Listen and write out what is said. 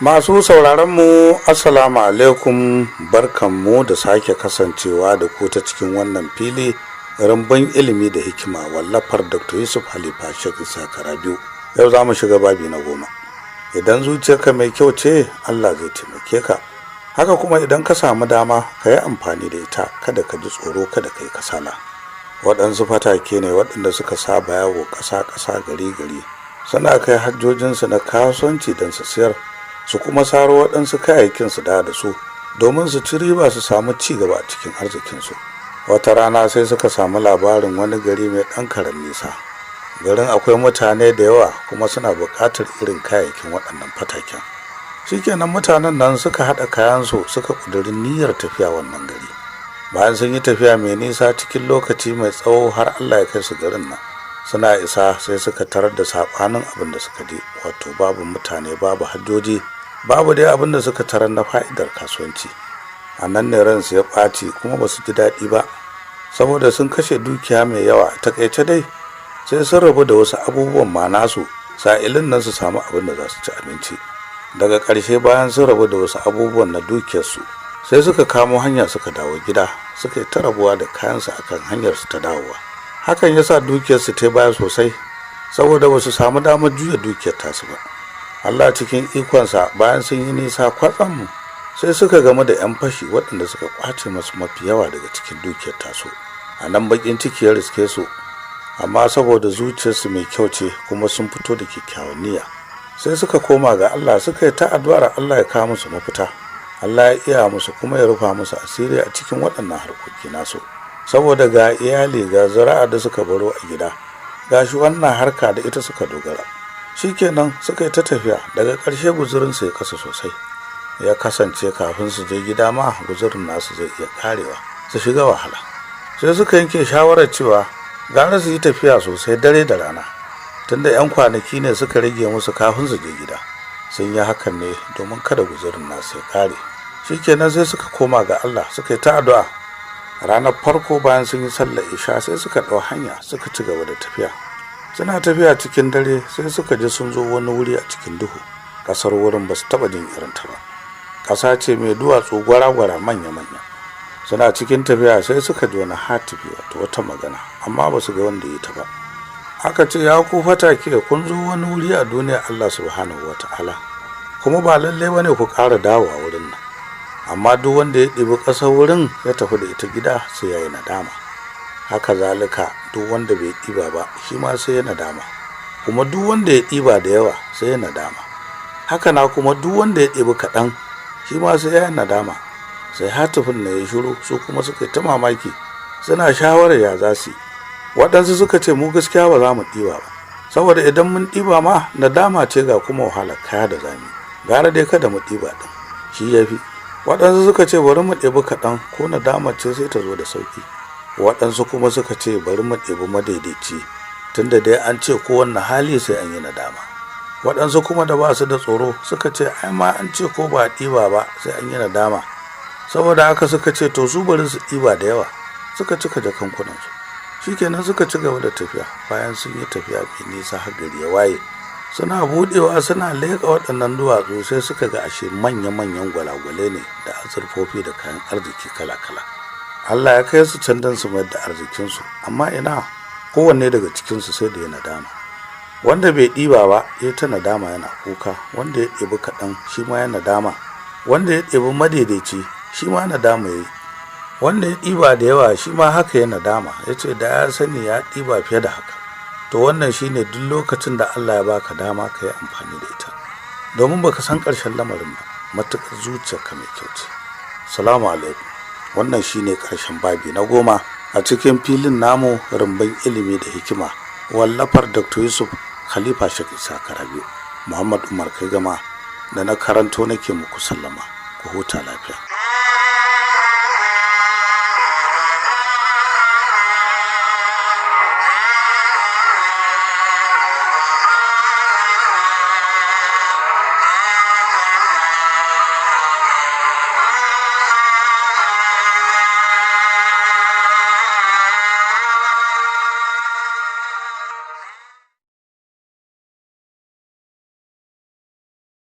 Masu sauraronmu, Assalamu alaikum, barkanmu da sake kasancewa da ku ta cikin wannan fili rumbun ilimi da hikima wallafar Dr. Yusuf Khalifa Isiyaka Rabi'u. Yau za mu shiga babi na 10. Idan zuciyarka mai kyau ce, Allah zai taimake ka. Haka kuma idan ka samu dama, ka yi amfani da ita, kada ka ji tsoro, kada ka yi kasala. Waɗansu fatake ne waɗanda suka saba yawo ƙasa-ƙasa gari-gari, suna kai hajjojinsu na kasuwanci don su siyar, su kuma saro waɗansu kayayyakin su da su domin su ci riba su samu ci gaba a cikin arzikinsu. Wata rana sai suka samu labarin wani gari mai ɗan karen nisa. Garin akwai mutane da yawa kuma suna buƙatar irin kayayyakin waɗannan fataken. Shikenan mutanen nan suka haɗa kayansu suka ƙudiri niyyar tafiya wannan gari. Bayan sun yi tafiya mai nisa cikin lokaci mai tsawo har Allah ya kai su garin nan, suna isa sai suka tarar da saɓanin abin da suka je, wato babu mutane, babu hajjoji, babu dai abin da suka tarar na fa'idar kasuwanci. A nan ne ransu ya ɓaci kuma ba su ji daɗi ba, saboda sun kashe dukiya mai yawa. Takaice dai sai sun rabu da wasu abubuwan ma nasu sa'ilin nan su samu abin da za su ci abinci. Daga ƙarshe bayan sun rabu da wasu abubuwan na dukiyarsu, sai suka kamo hanya suka dawo gida, suka yi ta rabuwa da kayansu akan hanyar su ta dawowa. Hakan ya sa dukiyarsu ta baya sosai, saboda ba su samu damar juya dukiyar tasu ba. Allah cikin ikonsa bayan sun yi nisa kwatsam sai suka gamu da 'yan fashi waɗanda suka ƙwace masu mafi yawa daga cikin dukiyar tasu. A nan baƙin ciki ya riske su, amma saboda zuciyarsu mai kyau ce kuma sun fito da kyakkyawan niyya, sai suka koma ga Allah, suka yi ta addu'ar Allah ya kawo musu mafita. Allah ya iya musu kuma ya rufa musu asiri a cikin waɗannan harkoki nasu, saboda ga iyali ga zuri'a da suka baro a gida, gashi wannan harka da ita suka dogara. Shikenan suka yi ta tafiya, daga ƙarshe guzurinsu ya kasa sosai. Ya kasance kafin su je gida ma guzurin nasu zai iya karewa, su shiga wahala. Sai suka yanke shawarar cewa gara su yi tafiya sosai dare da rana, tunda 'yan kwanaki ne suka rage musu kafin su je gida. Sun yi hakan ne domin kada guzurin nasu ya kare. Shikenan sai suka koma ga Allah, suka yi ta addu'a. Ranar farko bayan sun yi sallar isha sai suka ɗau hanya suka ci gaba da tafiya. Suna tafiya cikin dare sai suka ji sun zo wani wuri a cikin duhu. Ƙasar wurin ba su taɓa jin irinta ba. Ƙasa ce mai duwatsu gwara-gwara manya-manya. Suna cikin tafiya sai suka ji wani hatifi, wato wata magana, amma ba su ga wanda ya ta ba. Aka ce, ya ku fatake, kun zo wani wuri a duniya Allah subhanahu wata'ala, kuma ba lallai bane ku ƙara dawowa wurin nan, amma duk wanda ya ɗibi ƙasar wurin ya tafi da ita gida sai ya yi nadama. Haka zalika duk wanda bai ɗiba ba shi ma sai ya nadama, kuma duk wanda ya ɗiba da yawa sai ya nadama. Haka na kuma duk wanda ya ɗibi kaɗan shi ma sai ya yi nadama. Sai hatifin na ya shiru, su kuma suka yi ta mamaki, suna shawarar ya za su yi. Waɗansu suka ce, mu gaskiya ba za mu ɗiba ba, saboda idan mun ɗiba ma nadama ce ga kuma wahala kaya da zami, gara dai kada mu ɗiba ɗin, shi ya fi. Waɗansu suka ce bari mu ɗebi kaɗan, ko nadama ce sai ta zo da sauƙi. Waɗansu kuma suka ce bari mu ɗebi madaidaici, tunda dai an ce kowanne hali sai an yi nadama. Waɗansu kuma da ba su da tsoro suka ce ai ma an ce ko ba a ɗiba ba sai an yi nadama, saboda haka suka ce to su bari su ɗiba da yawa, suka cika jakankunansu. Shikenan suka ci gaba da tafiya. Bayan sun yi tafiya mai nisa har gari ya waye, suna buɗewa suna leƙa waɗannan duwatsu sai suka ga ashe manya-manyan gwalagwale ne da azurfofi da kayan arziki kala-kala. Allah ya kai su can don su mayar da arzikinsu, amma ina, kowanne daga cikinsu sai da ya nadama. Wanda bai ɗiba ba ya ta nadama yana kuka, wanda ya ɗebi kaɗan shi ma ya nadama, wanda ya ɗebi madaidaici shi ma nadama ya yi, wanda ya ɗiba da yawa shi ma haka ya nadama, ya ce da ya sani ya ɗiba fiye da haka. To wannan shine duk lokacin da Allah ya baka dama ka yi amfani da ita, domin baka san ƙarshen lamarin ba, matuƙar zuciyarka mai kyau ce. Salamu alaikum. Wannan shine ƙarshen babi na 10 a cikin filin namu rumbun ilimi da hikima wallafar Dr. Yusuf Khalifa Isiyaka Rabi'u. Muhammad Umar Kaigama da na karanto nake muku sallama. Ku huta lafiya.